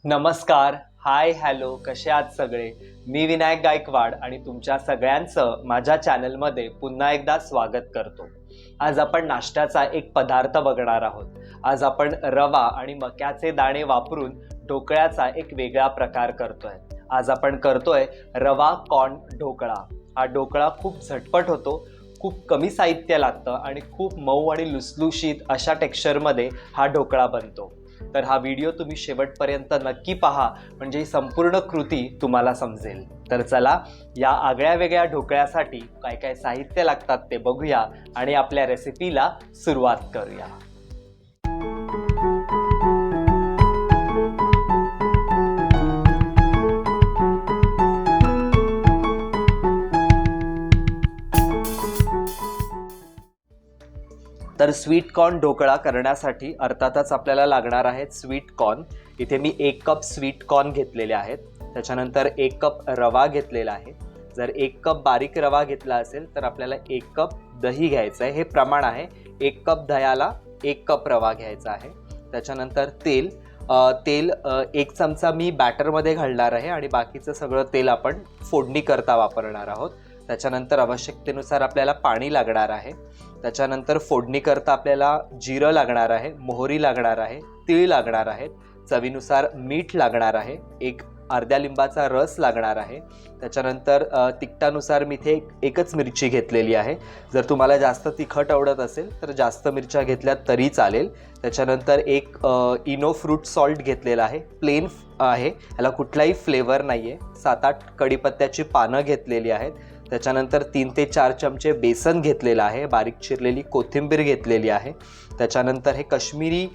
नमस्कार, हाय, हॅलो, कसे आहात सगळे? मी विनायक गायकवाड आणि तुमच्या सगळ्यांचं माझ्या चॅनलमध्ये पुन्हा एकदा स्वागत करतो. आज आपण नाश्त्याचा एक पदार्थ बघणार आहोत. आज आपण रवा आणि मक्याचे दाणे वापरून ढोकळ्याचा एक वेगळा प्रकार करतोय. आज आपण करतोय रवा कॉर्न ढोकळा. हा ढोकळा खूप झटपट होतो, खूप कमी साहित्य लागतं आणि खूप मऊ आणि लुसलुशीत अशा टेक्स्चरमध्ये हा ढोकळा बनतो. तर हा व्हिडिओ तुम्ही शेवटपर्यंत नक्की पहा, म्हणजे ही संपूर्ण कृती तुम्हाला समजेल. तर चला, या आगळ्या वेगळ्या ढोकळ्यासाठी काय काय साहित्य लागतात ते बघूया आणि आपल्या रेसिपीला सुरुवात करूया. तर स्वीट कॉर्न ढोकळा करण्यासाठी अर्थातच आपल्याला लागणार आहेत स्वीट कॉर्न. इथे मी 1 कप स्वीट कॉर्न घेतलेले आहेत. त्याच्यानंतर 1 कप रवा घेतलेला आहे. जर 1 कप बारीक रवा घेतला असेल तर आपल्याला 1 कप दही घ्यायचं आहे. हे प्रमाण आहे. 1 कप दह्याला 1 कप रवा घ्यायचा आहे. त्याच्यानंतर तेल 1 चमचा मी बॅटरमध्ये घालणार आहे आणि बाकीचं सगळं तेल आपण फोडणी करता वापरणार आहोत. त्याच्यानंतर आवश्यकतेनुसार आपल्याला पाणी लागणार आहे. त्याच्यानंतर फोडणी करता आपल्याला जिरं लागणार आहे, मोहरी लागणार आहे, तीळ लागणार आहेत, चवीनुसार मीठ लागणार आहे, एक अर्ध्या लिंबाचा रस लागणार आहे. त्याच्यानंतर तिखटानुसार मी इथे एकच मिरची घेतलेली आहे. जर तुम्हाला जास्त तिखट आवडत असेल तर जास्त मिरच्या घेतल्या तरी चालेल. त्याच्यानंतर एक इनो फ्रूट सॉल्ट घेतलेला आहे, प्लेन आहे, याला कुठलाही फ्लेवर नाही आहे. 7-8 कढीपत्त्याची पानं घेतलेली आहेत. त्याच्यानंतर 3 ते 4 चमचे बेसन घेतलेलं आहे, बारीक चिरलेली कोथिंबीर घेतलेली आहे. त्याच्यानंतर हे काश्मीरी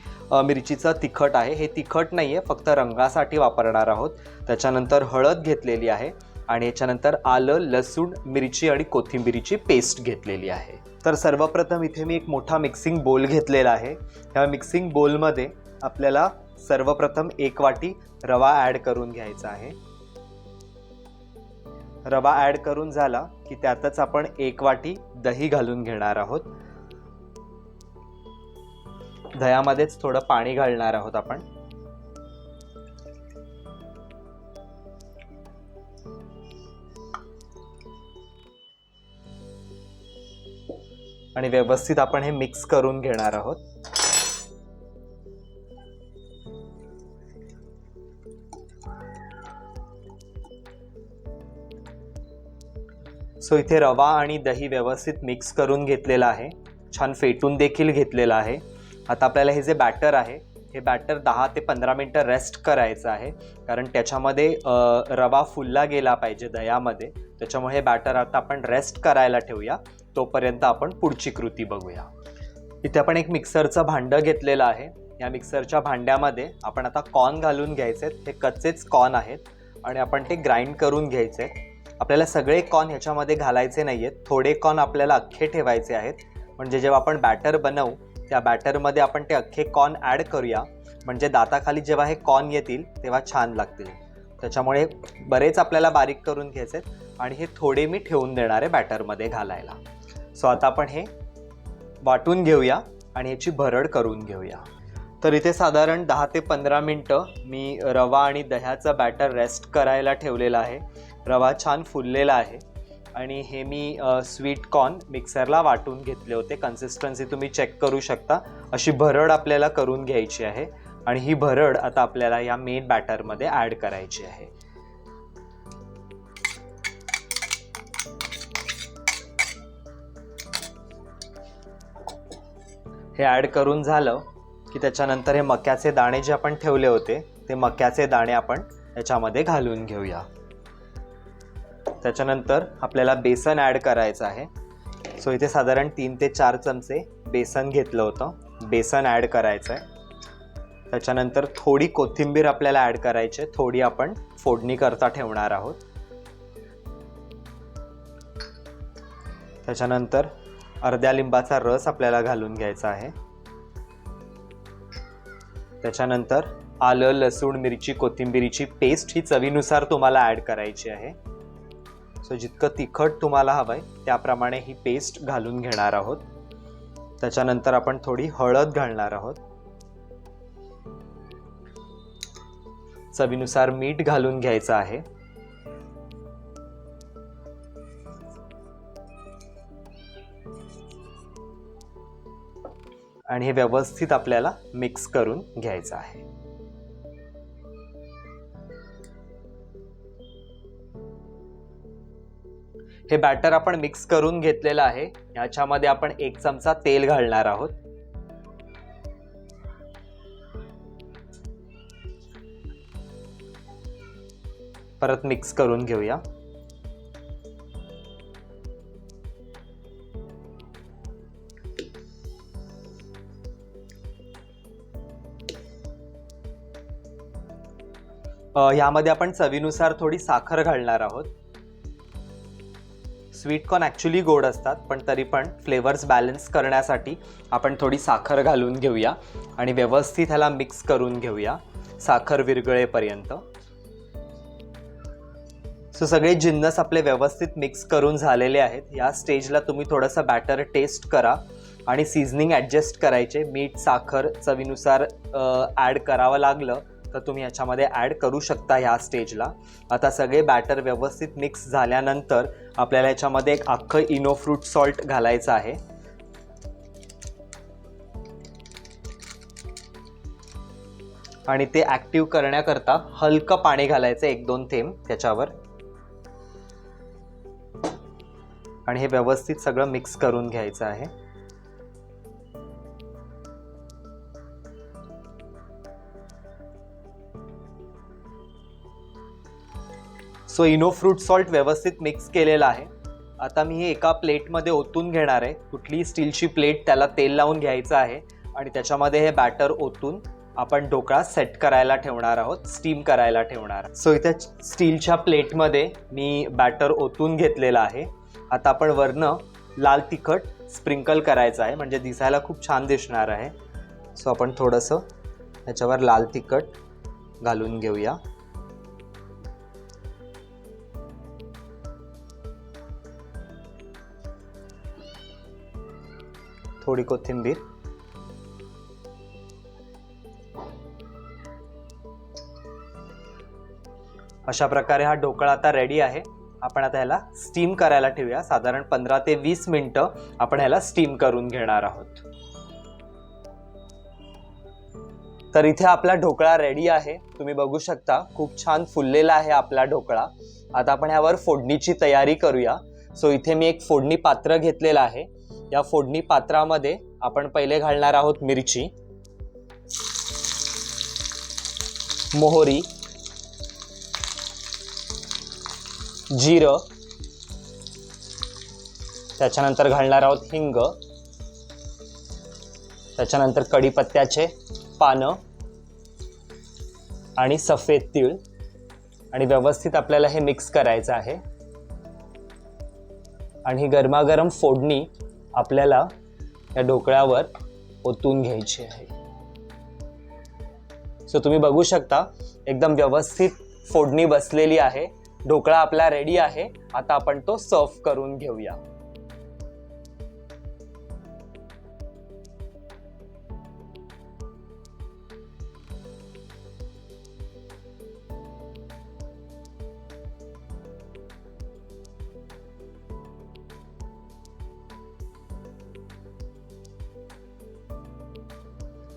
मिरचीचं तिखट आहे, हे तिखट नाही आहे, फक्त रंगासाठी वापरणार आहोत. त्याच्यानंतर हळद घेतलेली आहे आणि याच्यानंतर आलं, लसूण, मिरची आणि कोथिंबीरीची पेस्ट घेतलेली आहे. तर सर्वप्रथम इथे मी एक मोठा मिक्सिंग बोल घेतलेला आहे. ह्या मिक्सिंग बोलमध्ये आपल्याला सर्वप्रथम 1 वाटी रवा ॲड करून घ्यायचा आहे. रवा ॲड करून झाला की त्यातच आपण 1 वाटी दही घालून घेणार आहोत. दह्यामध्येच थोडं पाणी घालणार आहोत आपण. आणि व्यवस्थित आपण हे मिक्स करून घेणार आहोत. सो इथे रवा आणि दही व्यवस्थित मिक्स करून घेतलेला आहे, छान फेटून देखील घेतलेला आहे. आता आपल्याला हे जे बॅटर आहे, हे बॅटर 10 ते 15 मिनटं रेस्ट करायचं आहे, कारण त्याच्यामध्ये रवा फुलला गेला पाहिजे दह्यामध्ये. त्याच्यामुळे हे बॅटर आता आपण रेस्ट करायला ठेवूया. तोपर्यंत आपण पुढची कृती बघूया. इथे आपण एक मिक्सरचं भांडं घेतलेलं आहे. या मिक्सरच्या भांड्यामध्ये आपण आता कॉर्न घालून घ्यायचे आहेत. हे कच्चेच कॉर्न आहेत आणि आपण ते ग्राइंड करून घ्यायचे आहेत. आपल्याला सगळे कॉर्न ह्याच्यामध्ये घालायचे नाही आहेत, थोडे कॉर्न आपल्याला अख्खे ठेवायचे आहेत. म्हणजे जेव्हा आपण बॅटर बनवू त्या बॅटरमध्ये आपण ते अख्खे कॉर्न ॲड करूया, म्हणजे दाताखाली जेव्हा हे कॉर्न येतील तेव्हा छान लागतील. त्याच्यामुळे बरेच आपल्याला बारीक करून घ्यायचे आहेत आणि हे थोडे मी ठेवून देणार आहे बॅटरमध्ये घालायला. सो आता आपण हे वाटून घेऊया आणि याची भरड करून घेऊया. तर इथे साधारण 10 ते 15 मिनटं मी रवा आणि दह्याचं बॅटर रेस्ट करायला ठेवलेलं आहे. रवा छान फुललेला आहे आणि हे मी स्वीट कॉर्न मिक्सरला वाटून घेतले होते. कन्सिस्टन्सी तुम्ही चेक करू शकता. अशी भरड आपल्याला करून घ्यायची आहे आणि ही भरड आता आपल्याला या मेन बॅटरमध्ये ॲड करायची आहे. हे ॲड करून झालं की त्याच्यानंतर हे मक्याचे दाणे जे आपण ठेवले होते ते मक्याचे दाणे आपण याच्यामध्ये घालून घेऊया. त्याच्यानंतर आपल्याला बेसन ॲड करायचं आहे. सो इथे साधारण 3 ते 4 चमचे बेसन घेतलं होतं, बेसन ॲड करायचं आहे. त्याच्यानंतर थोडी कोथिंबीर आपल्याला ॲड करायची आहे, थोडी आपण फोडणी करता ठेवणार आहोत. त्याच्यानंतर अर्ध्या लिंबाचा रस आपल्याला घालून घ्यायचा आहे. त्याच्यानंतर आलं, लसूण, मिरची, कोथिंबीरीची पेस्ट ही चवीनुसार तुम्हाला ॲड करायची आहे. सो जितकं तिखट तुम्हाला हवं आहे त्याप्रमाणे ही पेस्ट घालून घेणार आहोत. त्याच्यानंतर आपण थोडी हळद घालणार आहोत. चवीनुसार मीठ घालून घ्यायचं आहे. आणि हे व्यवस्थित आपल्याला मिक्स करून घ्यायचं आहे. हे बॅटर आपण मिक्स करून घेतलेलं आहे. याच्यामध्ये आपण 1 चमचा तेल घालणार आहोत. परत मिक्स करून घेऊया. यामध्ये आपण चवीनुसार थोडी साखर घालणार आहोत. स्वीट कॉर्न ॲक्च्युली गोड असतात, पण तरी पण फ्लेवर्स बॅलन्स करण्यासाठी आपण थोडी साखर घालून घेऊया आणि व्यवस्थित ह्याला मिक्स करून घेऊया साखर विरघळेपर्यंत. सो सगळे जिन्नस आपले व्यवस्थित मिक्स करून झालेले आहेत. या स्टेजला तुम्ही थोडंसं बॅटर टेस्ट करा आणि सीझनिंग ॲडजस्ट करायचे. मीठ साखर चवीनुसार ॲड करावं लागलं तर तुम्ही याच्यामध्ये ॲड करू शकता ह्या स्टेजला. आता सगळे बॅटर व्यवस्थित मिक्स झाल्यानंतर आपल्याला याच्यामध्ये एक अख्खं इनो फ्रूट सॉल्ट घालायचं आहे. आणि ते ॲक्टिव्ह करण्याकरता हलकं पाणी घालायचं 1-2 थेंब त्याच्यावर. आणि हे व्यवस्थित सगळं मिक्स करून घ्यायचं आहे. सो इनो फ्रूट सॉल्ट व्यवस्थित मिक्स केलेला आहे. आता मी हे एका प्लेटमध्ये ओतून घेणार आहे. कुठलीही स्टीलची प्लेट, त्याला तेल लावून घ्यायचं आहे आणि त्याच्यामध्ये हे बॅटर ओतून आपण ढोकळा सेट करायला ठेवणार आहोत, स्टीम करायला ठेवणार. सो इथे स्टीलच्या प्लेटमध्ये मी बॅटर ओतून घेतलेलं आहे. आता आपण वरनं लाल तिखट स्प्रिंकल करायचं आहे, म्हणजे दिसायला खूप छान दिसणार आहे. सो आपण थोडंसं त्याच्यावर लाल तिखट घालून घेऊया. थोडी कोथिंबीर. अशा प्रकारे हा ढोकळा आता रेडी आहे. आपण आता ह्याला स्टीम करायला ठेवूया. साधारण 15 ते 20 मिनिटं आपण ह्याला स्टीम करून घेणार आहोत. तर इथे आपला ढोकळा रेडी आहे. तुम्ही बघू शकता खूप छान फुललेला आहे आपला ढोकळा. आता आपण ह्यावर फोडणीची तयारी करूया. सो इथे मी एक फोडणी पात्र घेतलेलं आहे. या फोडणी पात्रामध्ये आपण पहिले घालणार आहोत मिरची, मोहरी, जिरं, त्याच्यानंतर घालणार आहोत हिंग, त्याच्यानंतर कढीपत्त्याचे पानं आणि सफेद तीळ. आणि व्यवस्थित आपल्याला हे मिक्स करायचं आहे. आणि ही गरमागरम फोडणी आपल्याला या ढोकळ्यावर ओतून घ्यायची आहे. सो तुम्ही बघू शकता एकदम व्यवस्थित फोडणी बसलेली आहे. ढोकळा आपला रेडी आहे. आता आपण तो सर्व करून घेऊया.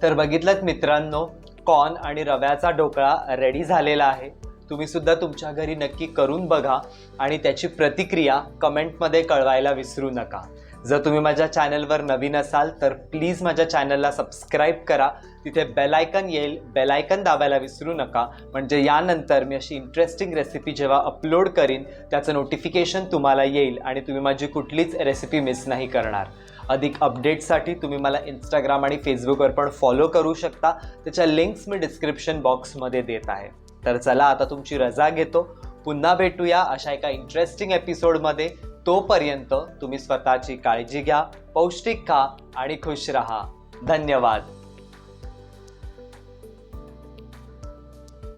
तर बघितलंत मित्रांनो, कॉर्न आणि रव्याचा ढोकळा रेडी झालेला आहे. तुम्ही सुद्धा तुमच्या घरी नक्की करून बघा आणि त्याची प्रतिक्रिया कमेंटमध्ये कळवायला विसरू नका. जर तुम्ही माझ्या चॅनलवर नवीन असाल तर प्लीज माझ्या चॅनलला सबस्क्राईब करा. तिथे बेल आयकन येईल, बेल आयकन दाबायला विसरू नका, म्हणजे यानंतर मी अशी इंटरेस्टिंग रेसिपी जेव्हा अपलोड करीन त्याचं नोटिफिकेशन तुम्हाला येईल आणि तुम्ही माझी कुठलीच रेसिपी मिस नाही करणार. अधिक अपडेट्ससाठी तुम्ही मला इंस्टाग्राम आणि फेसबुकवर पण फॉलो करू शकता. त्याच्या लिंक्स मी डिस्क्रिप्शन बॉक्समध्ये देत आहे. तर चला आता तुमची रजा घेतो. पुन्हा भेटूया अशा एका इंटरेस्टिंग एपिसोडमध्ये. तोपर्यंत तुम्ही स्वतःची काळजी घ्या, पौष्टिक खा आणि खुश रहा. धन्यवाद.